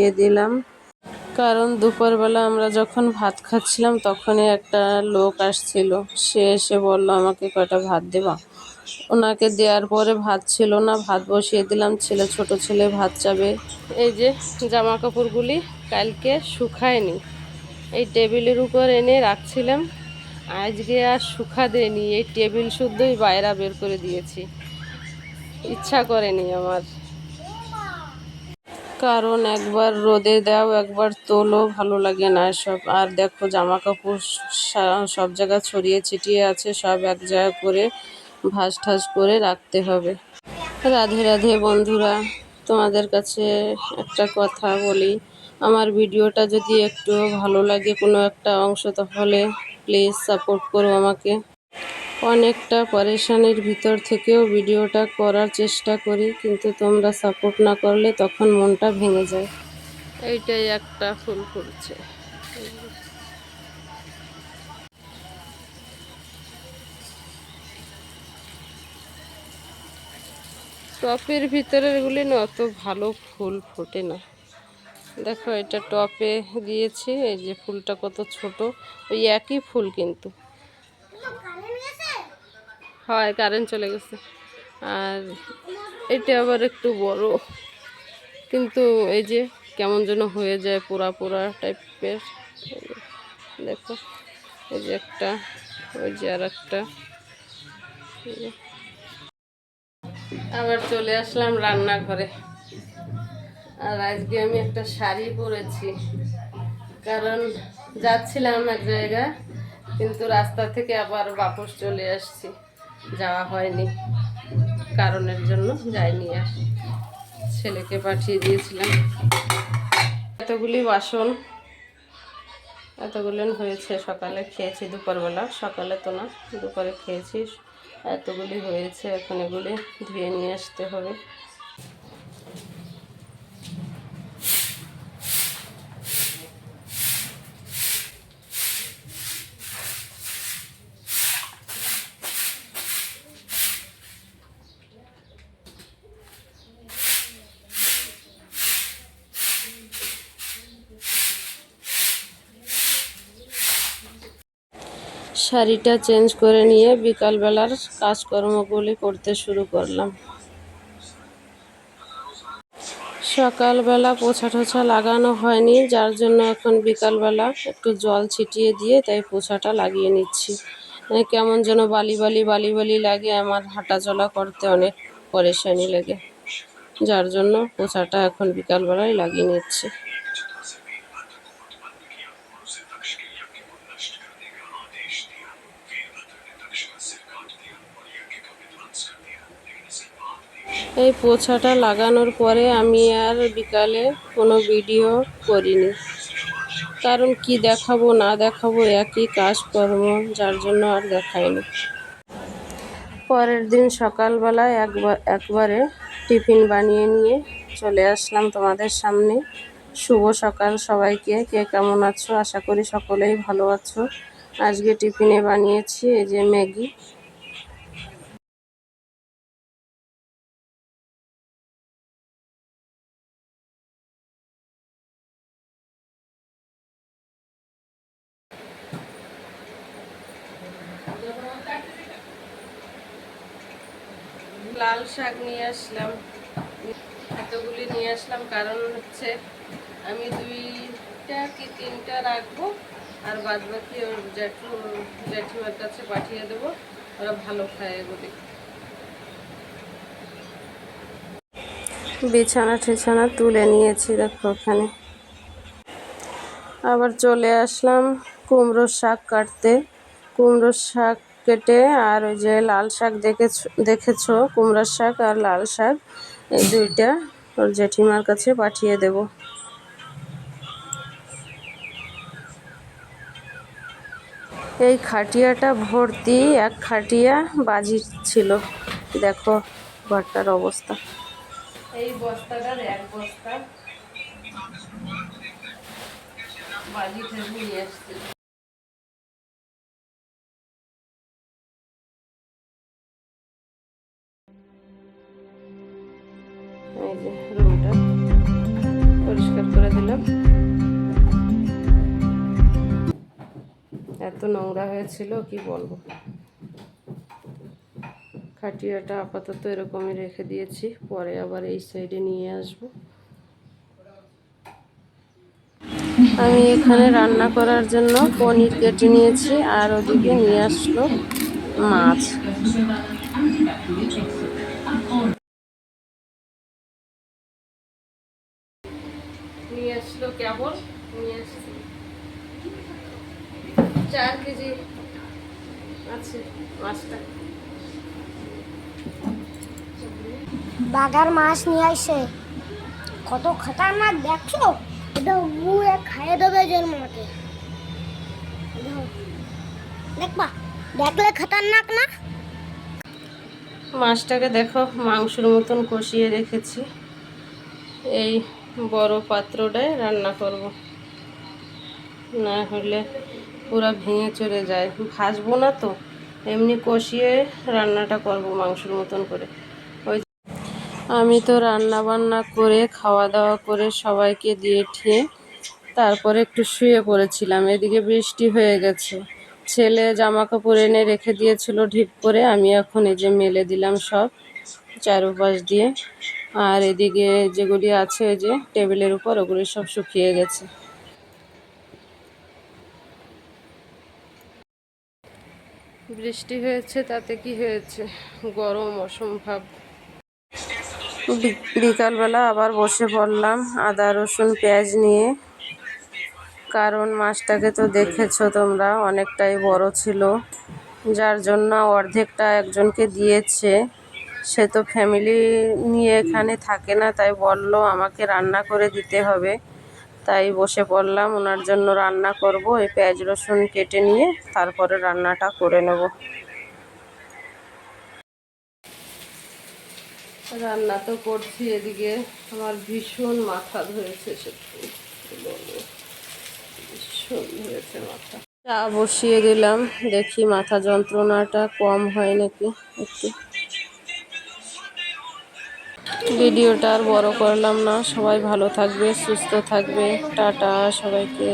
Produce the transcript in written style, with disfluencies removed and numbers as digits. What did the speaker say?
দিয়ে দিলাম, কারণ দুপুরবেলা আমরা যখন ভাত খাচ্ছিলাম তখনই একটা লোক আসছিল। সে এসে বলল আমাকে কয়টা ভাত দেবা। ওনাকে দেওয়ার পরে ভাত ছিল না, ভাত বসিয়ে দিলাম। ছোট ছেলে ভাত চাবে। এই যে জামা কাপড়গুলি কালকে শুকায়নি, এই টেবিলের উপর এনে রাখছিলাম। আজকে আর শুকা দেয়নি, এই টেবিল শুদ্ধই বাইরে বের করে দিয়েছি। ইচ্ছা করেনি আমার, কারণ একবার রোদে দাও একবার তোলো, ভালো লাগে না এসব। আর দেখো জামা কাপড় সব জায়গায় ছড়িয়ে ছিটিয়ে আছে, সব এক জায়গা করে ভাঁজ ঠাস করে রাখতে হবে। রাধে রাধে বন্ধুরা, তোমাদের কাছে একটা কথা বলি, আমার ভিডিওটা যদি একটু ভালো লাগে কোনো একটা অংশ, তাহলে প্লিজ সাপোর্ট করো আমাকে। অনেকটা পরেশানির ভিতর থেকেও ভিডিওটা করার চেষ্টা করি, কিন্তু তোমরা সাপোর্ট না করলে তখন মনটা ভেঙে যায়। এইটাই একটা ফুল ফুটছে। টপের ভিতরের গুলি না অত ভালো ফুল ফোটে না। দেখো এটা টপে দিয়েছি, এই যে ফুলটা কত ছোট, ওই একই ফুল কিন্তু হয়, কারেন্ট চলে গেছে। আর এটা আবার একটু বড়, কিন্তু এই যে কেমন যেন হয়ে যায় পোড়া পোড়া টাইপের। দেখো এই যে একটা, ওই যে আর একটা। আবার চলে আসলাম রান্নাঘরে। আর আজকে আমি একটা শাড়ি পরেছি, কারণ যাচ্ছিলাম এক জায়গায়, কিন্তু রাস্তা থেকে আবার বাপস চলে আসছি, যাওয়া হয়নি, কারণের জন্য যাইনি। আর ছেলেকে পাঠিয়ে দিয়েছিলাম। এতগুলি বাসন, এতগুলো হয়েছে। সকালে খেয়েছি, দুপুরবেলা, সকালে তো না, দুপুরে খেয়েছি। এতগুলি হয়েছে, এখন এগুলি ধুয়ে নিয়ে আসতে হবে। শাড়িটা চেঞ্জ করে নিয়ে বিকালবেলার কাজকর্মগুলি করতে শুরু করলাম। সকালবেলা পোছা টোছা লাগানো হয়নি, যার জন্য এখন বিকালবেলা একটু জল ছিটিয়ে দিয়ে তাই পোছাটা লাগিয়ে নিচ্ছি। কেমন যেন বালি বালি বালি বালি লাগে, আমার হাঁটা চলা করতে অনেক পরেশানি লাগে, যার জন্য পোছাটা এখন বিকালবেলায় লাগিয়ে নিচ্ছি। এই পোছাটা লাগানোর পরে আমি আর বিকালে কোনো ভিডিও করিনি, কারণ কি দেখাবো না দেখাবো, একই কাজকর্ম, যার জন্য আর দেখাইনি। পরের দিন সকালবেলায় একবারে টিফিন বানিয়ে নিয়ে চলে আসলাম তোমাদের সামনে। শুভ সকাল সবাইকে, কে কেমন আছো? আশা করি সকলেই ভালো আছো। আজকে টিফিনে বানিয়েছি এই যে ম্যাগি। লাল শাক নিয়ে আসলাম, এতগুলি নিয়ে আসলাম, কারণ হচ্ছে আমি 2টা কি 3টা রাখবো, আর বাদ বাকি ওর জেঠিমার কাছে পাঠিয়ে দেবো, ওরা ভালো খায় এগুলি। বিছানা টিছানা তুলে নিয়েছি, দেখো ওখানে। আবার চলে আসলাম কুমড়োর শাক কাটতে। কুমড়োর শাক কেটে, আর ওই যে লাল শাক দেখেছো, কুমড়োর শাক আর লাল শাক, এই 2টা ওর জেঠিমার কাছে পাঠিয়ে দেব। এই খাটিয়াটা ভর্তি, এক খাটিয়া বাজি ছিল। দেখো ঘরটার অবস্থা। এই বস্তাটার এক বস্তা বাজি ঠাজি নিয়ে আসছি। এই যে রুমটা পরিষ্কার করে দিলাম। এত নোংরা হয়েছিল কি বলবো। খাটিয়াটা আপাতত এরকমই রেখে দিয়েছি, পরে আবার এই সাইডে নিয়ে আসবো। আমি এখানে রান্না করার জন্য পনির কেটে নিয়েছি, আর ওদিকে নিয়ে আসলো মাছ। নিয়ে আসলো কেবল, নিয়ে আসছি 4 কেজি আছে মাছটা। বাগার মাছ নিয়ে আসে, কত খতরনাক দেখছো, এটা মুড়ে খাইয়ে দেবে জের মতে। দেখবা, দেখলে খতরনাক না? মাছটাকে দেখো মাংসের মতন কষিয়ে রেখেছি। এই বড় পাত্রটায় রান্না করব, না হলে পুরো ভেঙে চলে যায়। ভাজবো না তো, এমনি কষিয়ে রান্নাটা করব মাংসের মতন করে। ওই আমি তো রান্না বান্না করে খাওয়া দাওয়া করে সবাইকে দিয়ে ঠিয়ে তারপরে একটু শুয়ে পড়েছিলাম। এদিকে বৃষ্টি হয়ে গেছে, ছেলে জামা কাপড় এনে রেখে দিয়েছিল ঢিপ করে, আমি এখন এই যে মেলে দিলাম সব চারপাশ দিয়ে। আর এদিকে যেগুলি আছে ওই যে টেবিলের উপর, ওগুলি সব শুকিয়ে গেছে। বৃষ্টি হয়েছে তাতে কি হয়েছে, গরম অসম্ভব। বিকালবেলা আবার বসে পড়লাম আদা রসুন পেঁয়াজ নিয়ে, কারণ মাছটাকে তো দেখেছো তোমরা অনেকটাই বড় ছিল, যার জন্য অর্ধেকটা একজনকে দিয়েছে। সে তো ফ্যামিলি নিয়ে এখানে থাকে না, তাই বলল আমাকে রান্না করে দিতে হবে। তাই বসে পড়লাম, ওনার জন্য রান্না করব। এই পেঁয়াজ রসুন কেটে নিয়ে তারপরে রান্নাটা করে নেব। রান্না তো করছি, এদিকে আমার ভীষণ মাথা ধরেছে, সত্যি বলবো ভীষণ ধরেছে মাথা। চা বসিয়ে দিলাম, দেখি মাথা যন্ত্রণাটা কম হয় নাকি একটু। ভিডিওটা আর বড় করলাম না, সবাই ভালো থাকবে, সুস্থ থাকবে, টাটা সবাইকে।